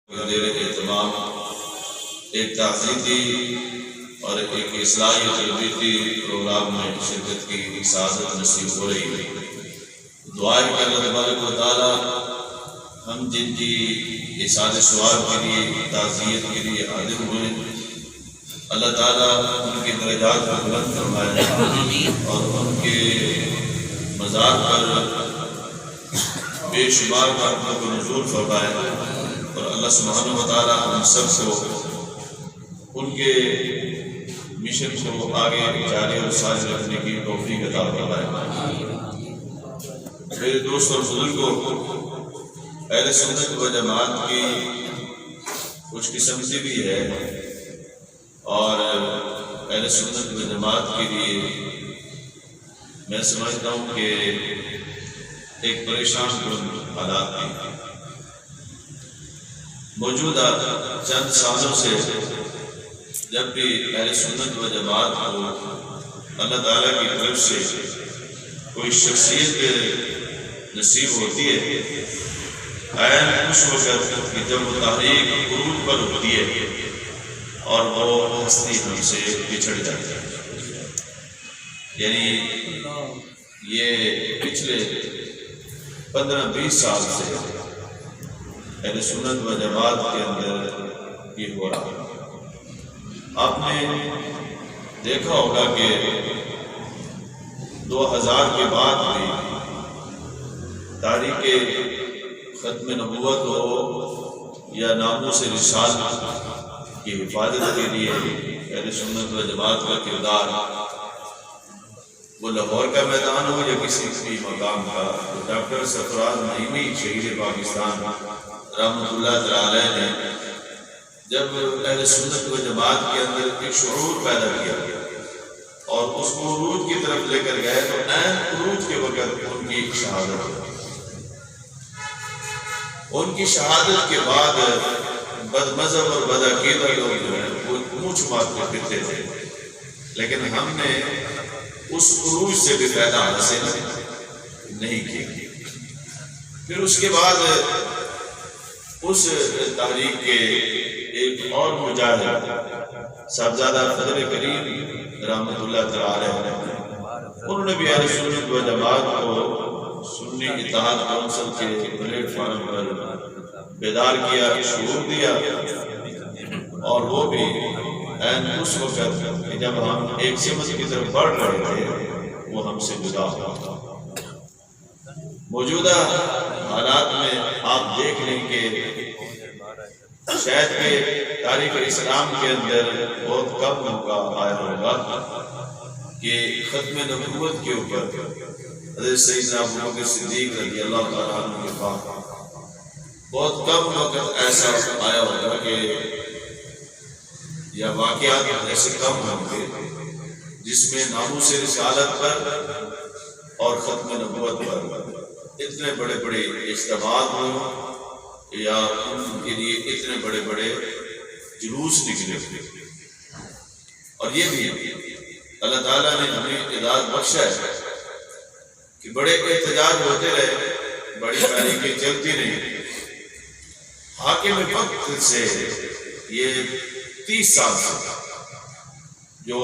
زیر اہتمام ایک تعزیتی اور ایک اصلاحی تربیتی پروگرام میں شرکت کی سعادت نصیب ہو رہی ہے۔ دعائیں کہ اللہ تبارک و تعالیٰ ہم جن کی احسان ثواب کے لیے تعزیت کے لیے حاضر ہوئے، اللہ تعالیٰ ان کے درجات کو بلند فرمائے اور ان کے مزار پر بے شمار رحمت و نزول فرمائے، اور اللہ سبحانہ و تعالیٰ ہم سب کو ان کے مشن کو آگے جاری اور ساری رکھنے کی توفیق عطا فرمائے۔ میرے دوست اور بزرگوں، اہل سنت و جماعت کی کچھ قسمتی بھی ہے، اور اہل سنت و جماعت کے لیے میں سمجھتا ہوں کہ ایک پریشان کن حالات ہیں۔ موجودہ چند سالوں سے جب بھی اہل سنت و جماعت کو اللہ تعالیٰ کی طرف سے کوئی شخصیت نصیب ہوتی ہے، عین اس وقت کہ جب وہ تحریک عروج پر ہوتی ہے اور وہ ہستی ہم سے بچھڑ جاتی ہے۔ یعنی یہ پچھلے 15-20 سال سے اہل سنت و جماعت کے اندر یہ ہو رہا ہے۔ آپ نے دیکھا ہوگا کہ 2000 کے بعد بھی تاریخ ختم نبوت ہو یا ناموس رسالت کی حفاظت کے لیے اہل سنت و جماعت کا کردار، وہ لاہور کا میدان ہو یا کسی بھی مقام کا، ڈاکٹر سرفراز نعیمی شہید پاکستان رحمۃ اللہ علیہ نے جب اہل سنت و جماعت کے اندر ایک شعور پیدا کیا اور اس کو عروج کی طرف لے کر گئے، تو عین عروج کے وقت ان کی شہادت ہوئی۔ ان کی شہادت کے بعد بد مذہب اور بد عقیدہ لوگ جو ہیں وہ منہ چھپاتے پھرتے تھے، لیکن ہم نے اس عروج سے بھی فائدہ حاصل نہیں کیا۔ پھر اس کے بعد اس تحریک کے ایک اور مجاہد صاحبزادہ فضل کریم رحمۃ اللہ تعالی علیہ، انہوں نے بھی اہل سنت و جماعت کو سنی اتحاد کونسل کے پلیٹ فارم پر بیدار کیا، شعور دیا، اور وہ بھی عین اس وقت کہ جب ہم ایک سمت کی طرف بڑھ رہے تھے وہ ہم سے جدا ہوا۔ موجودہ حالات میں آپ دیکھ لیں کہ شاید کہ تاریخ اسلام کے اندر بہت کم موقع آیا ہوگا کہ ختم نبوت کے اوپر حضرت سیدنا ابو بکر صدیق رضی اللہ تعالیٰ عنہ کے بعد بہت کم وقت ایسا آیا ہوگا کہ یا واقعات ایسے کم ہوں گے جس میں ناموس رسالت پر اور ختم نبوت پر اتنے بڑے بڑے اجتماعات ہوں یا ان کے لیے اتنے بڑے بڑے جلوس نکلے۔ اور یہ بھی اللہ تعالیٰ نے ہمیں اعزاز بخشا ہے کہ بڑے احتجاج ہوتے رہے، بڑی تاریخیں چلتی رہی۔ حاکم وقت سے یہ 30 سال سے جو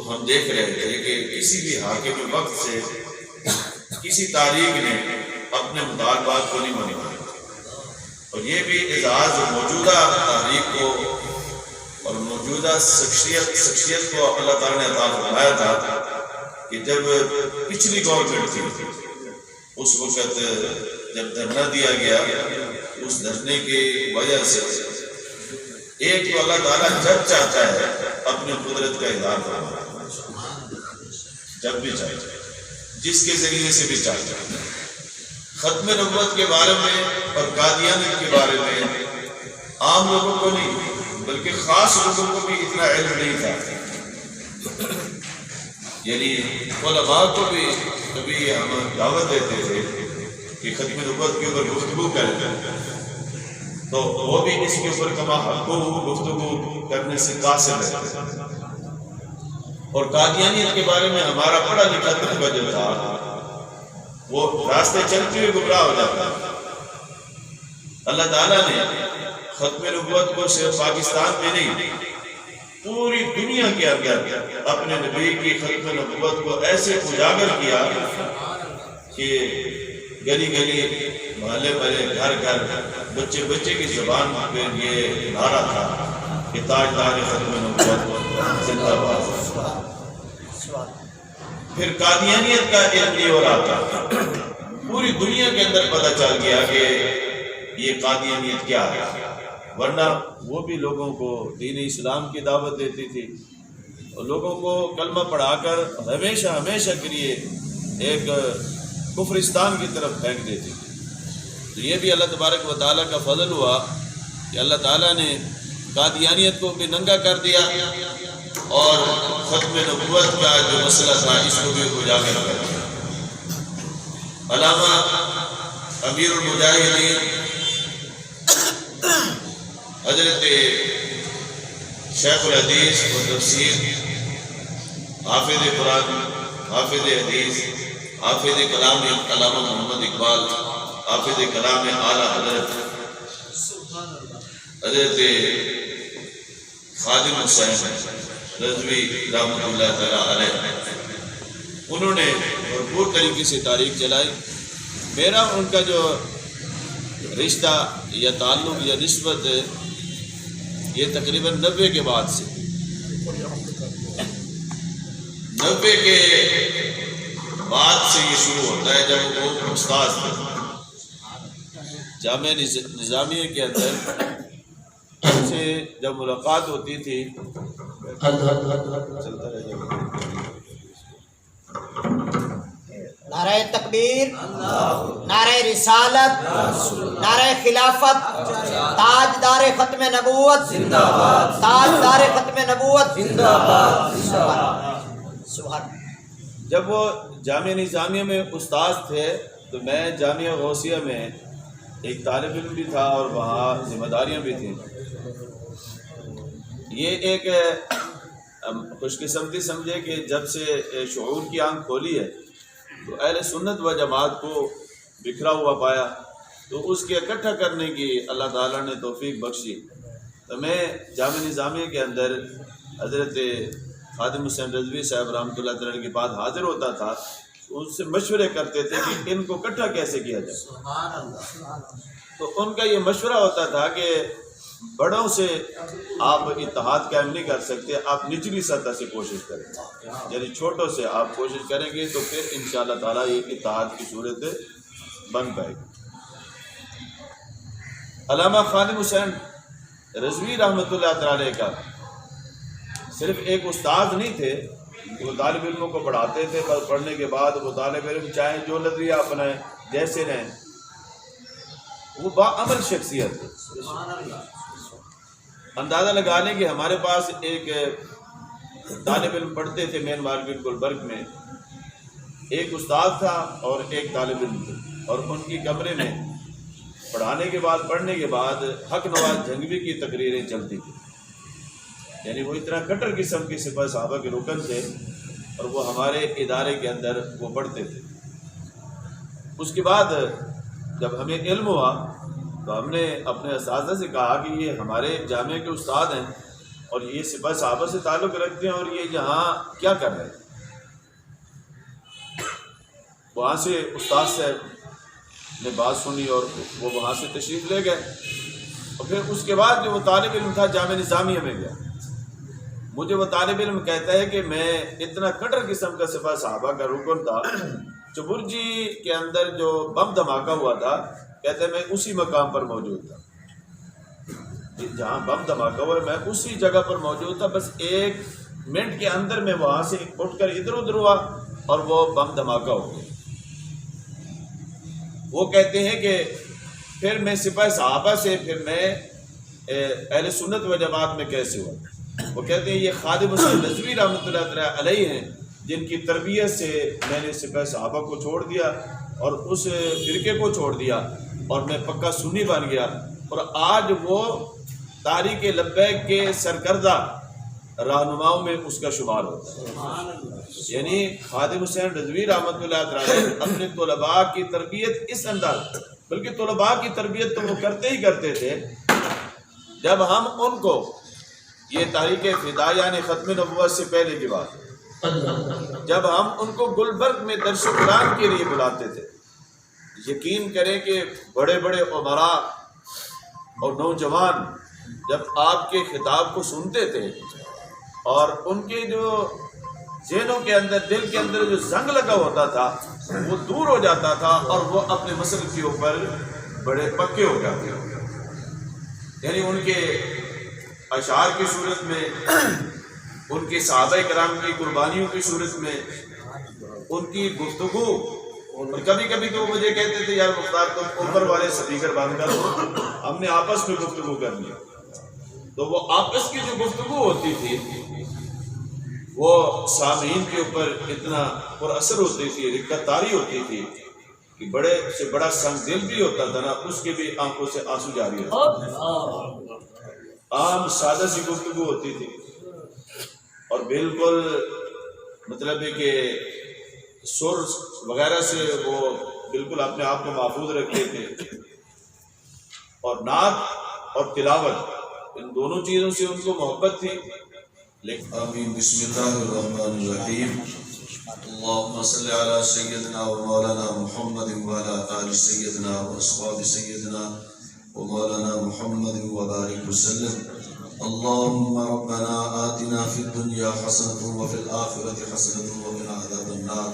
ہم دیکھ رہے تھے کہ کسی بھی حاکم وقت سے کسی تاریخ نے اپنے مطالبات کو نہیں مانا، اور یہ بھی اعزاز موجودہ تحریک کو اور موجودہ شخصیت کو اللہ تعالیٰ نے عطا فرمایا تھا کہ جب پچھلی گورنمنٹ تھی اس وقت جب دھرنا دیا گیا، اس دھرنے کی وجہ سے ایک تو اللہ تعالیٰ جب چاہتا ہے اپنے قدرت کا اظہار کرنا، جب بھی چاہتا ہے، جس کے ذریعے سے بھی چاہتا ہے۔ ختم نبوت کے بارے میں اور قادیانیت کے بارے میں عام لوگوں کو نہیں بلکہ خاص لوگوں کو بھی اتنا علم نہیں تھا۔ یعنی علماء کو بھی کبھی ہم دعوت دیتے تھے کہ ختم نبوت کے اوپر گفتگو کریں تو وہ بھی اس کے اوپر کما حق گفتگو کرنے سے قاصر ہے۔ اور قادیانیت کے بارے میں ہمارا پڑھا لکھا طبقہ جو تھا وہ راستے چلتے ہوئے گمراہ ہو جاتا ہے۔ اللہ تعالیٰ نے ختم نبوت کو صرف پاکستان میں نہیں پوری دنیا کے اندر اپنے نبی کی ختم نبوت کو ایسے اجاگر کیا کہ گلی گلی محلے محلے گھر گھر بچے بچے کی زبان پہ یہ نعرہ تھا کہ تاجدار ختم نبوت زندہ باد۔ پھر قادیانیت کا علم نہیں ہو رہا تھا، پوری دنیا کے اندر پتہ چل گیا کہ یہ قادیانیت کیا ہے، ورنہ وہ بھی لوگوں کو دین اسلام کی دعوت دیتی تھی اور لوگوں کو کلمہ پڑھا کر ہمیشہ ہمیشہ کے لیے ایک کفرستان کی طرف پھینک دیتی تھی۔ تو یہ بھی اللہ تبارک و تعالیٰ کا فضل ہوا کہ اللہ تعالیٰ نے قادیانیت کو بھی ننگا کر دیا اور ختم نبوت کا جو مسئلہ تھا اس کو بھی اجاگر کر دیا۔ علامہ امیر المجاہدین حضرت شیخ الحدیث و تفسیر حافظ قرآن حافظ حدیث حافظ کلام علامہ محمد اقبال حافظ کلام اعلیٰ حضرت حضرت خادم حسین رضوی رحمۃ اللہ تعالیٰ علیہ، انہوں نے بھرپور طریقے سے تاریخ چلائی۔ میرا ان کا جو رشتہ یا تعلق یا نسبت یہ تقریباً 90 کے بعد سے 90 کے بعد سے یہ شروع ہوتا ہے، جب وہ استاد تھے جامعہ نظامیہ کے اندر ان سے جب ملاقات ہوتی تھی چلتا رہے گا۔ نعرہ تکبیر، نعرہ رسالت، نعرہ خلافت، تاجدار ختم نبوت زندہ باد، تاجدار ختم نبوت زندہ باد۔ سبحان۔ جب وہ جامعہ نظامیہ میں استاد تھے تو میں جامعہ غوثیہ میں ایک طالب علم بھی تھا اور وہاں ذمہ داریاں بھی تھیں۔ یہ ایک خوش قسمتی سمجھے کہ جب سے شعور کی آنکھ کھولی ہے تو اہل سنت و جماعت کو بکھرا ہوا پایا، تو اس کے اکٹھا کرنے کی اللہ تعالیٰ نے توفیق بخشی۔ تو میں جامعہ نظامیہ کے اندر حضرت خادم حسین رضوی صاحب رحمۃ اللہ تعالیٰ کے بعد حاضر ہوتا تھا، ان سے مشورے کرتے تھے کہ ان کو اکٹھا کیسے کیا جائے۔ تو ان کا یہ مشورہ ہوتا تھا کہ بڑوں سے آپ اتحاد قائم نہیں کر سکتے، آپ نچلی سطح سے کوشش کریں، یعنی چھوٹوں سے آپ کوشش کریں گے تو پھر انشاءاللہ تعالیٰ یہ اتحاد کی صورت بن پائے گی۔ علامہ خادم حسین رضوی رحمۃ اللہ تعالیٰ کا صرف ایک استاد نہیں تھے، وہ طالب علموں کو پڑھاتے تھے، پر پڑھنے کے بعد وہ طالب علم چاہیں جو نظریہ اپنائیں جیسے رہیں، وہ باعمل شخصیت تھے۔ اندازہ لگا لیں کہ ہمارے پاس ایک طالب علم پڑھتے تھے مین مارکیٹ گلبرگ میں، ایک استاد تھا اور ایک طالب علم تھے، اور ان کی کمرے میں پڑھانے کے بعد پڑھنے کے بعد حق نواز جھنگوی کی تقریریں چلتی تھیں، یعنی وہ اتنا کٹر قسم کے سپاہ صحابہ کے رکن تھے اور وہ ہمارے ادارے کے اندر وہ پڑھتے تھے۔ اس کے بعد جب ہمیں علم ہوا تو ہم نے اپنے اساتذہ سے کہا کہ یہ ہمارے جامعہ کے استاد ہیں اور یہ سپاہ صحابہ سے تعلق رکھتے ہیں اور یہ یہاں کیا کر رہے ہیں۔ وہاں سے استاد صاحب نے بات سنی اور وہ وہاں سے تشریف لے گئے، اور پھر اس کے بعد جو وہ طالب علم تھا جامعہ نظامیہ میں گیا، مجھے وہ طالب علم کہتا ہے کہ میں اتنا کٹر قسم کا سپاہ صحابہ کا رکن تھا، چبرجی کے اندر جو بم دھماکہ ہوا تھا، کہتے ہیں میں اسی مقام پر موجود تھا، جہاں بم دھماکہ ہوا میں اسی جگہ پر موجود تھا، بس 1 منٹ کے اندر میں وہاں سے اٹھ کر ادھر ادھر ہوا اور وہ بم دھماکہ ہو گیا۔ وہ کہتے ہیں کہ پھر میں سپاہ صحابہ سے پھر میں اہل سنت و جماعت میں کیسے ہوا۔ وہ کہتے ہیں یہ خادم حسین رضوی رحمۃ اللہ تعالیٰ علیہ ہیں جن کی تربیت سے میں نے سپاہ صحابہ کو چھوڑ دیا اور اس فرقے کو چھوڑ دیا اور میں پکا سنی بن گیا، اور آج وہ تاریخ لبیک کے سرکردہ رہنماؤں میں اس کا شمار ہوتا ہے۔ یعنی خادم حسین رضوی رحمۃ اللہ تعالیٰ اپنے طلباء کی تربیت اس انداز، بلکہ طلباء کی تربیت تو وہ کرتے ہی کرتے تھے، جب ہم ان کو یہ تحریک فدا یعنی ختم نبوت سے پہلے کی بات، جب ہم ان کو گلبرگ میں درس قرآن کے لیے بلاتے تھے، یقین کریں کہ بڑے بڑے عمراء اور نوجوان جب آپ کے خطاب کو سنتے تھے اور ان کے جو ذہنوں کے اندر، دل کے اندر جو زنگ لگا ہوتا تھا وہ دور ہو جاتا تھا اور وہ اپنے مسئلے کے اوپر بڑے پکے ہو جاتے ہیں۔ یعنی ان کے اشعار کی صورت میں، ان کے صحابہ کرام کی قربانیوں کی صورت میں، ان کی گفتگو، اور کبھی کبھی تو مجھے کہتے تھے یار مختار تم اوپر والے سپیکر بند کر دو، ہم نے آپس میں گفتگو کرنی ہے۔ تو وہ آپس کی جو گفتگو ہوتی تھی وہ سامعین کے اوپر اتنا پر اثر ہوتی تھی، رقت طاری ہوتی تھی کہ بڑے سے بڑا سنگ دل بھی ہوتا تھا نا، اس کے بھی آنکھوں سے آنسو جاری ہوتے تھے۔ عام سادہ سی گفتگو ہوتی تھی اور بالکل مطلب ہے کہ سر وغیرہ سے وہ بالکل اپنے آپ کو محفوظ رکھتے تھے، اور نعت اور تلاوت ان دونوں چیزوں سے ان کو محبت تھی۔ لیکن آمین۔ بسم اللہ الرحمن الرحیم۔ اللہم صلی علی سیدنا و مولانا محمد وعلی آل سیدنا و اصحاب سیدنا و مولانا محمد وبارک وسلم۔ اللہم ربنا آتنا فی الدنیا حسنۃ وفی الآخرۃ حسنۃ وقنا عذاب النار۔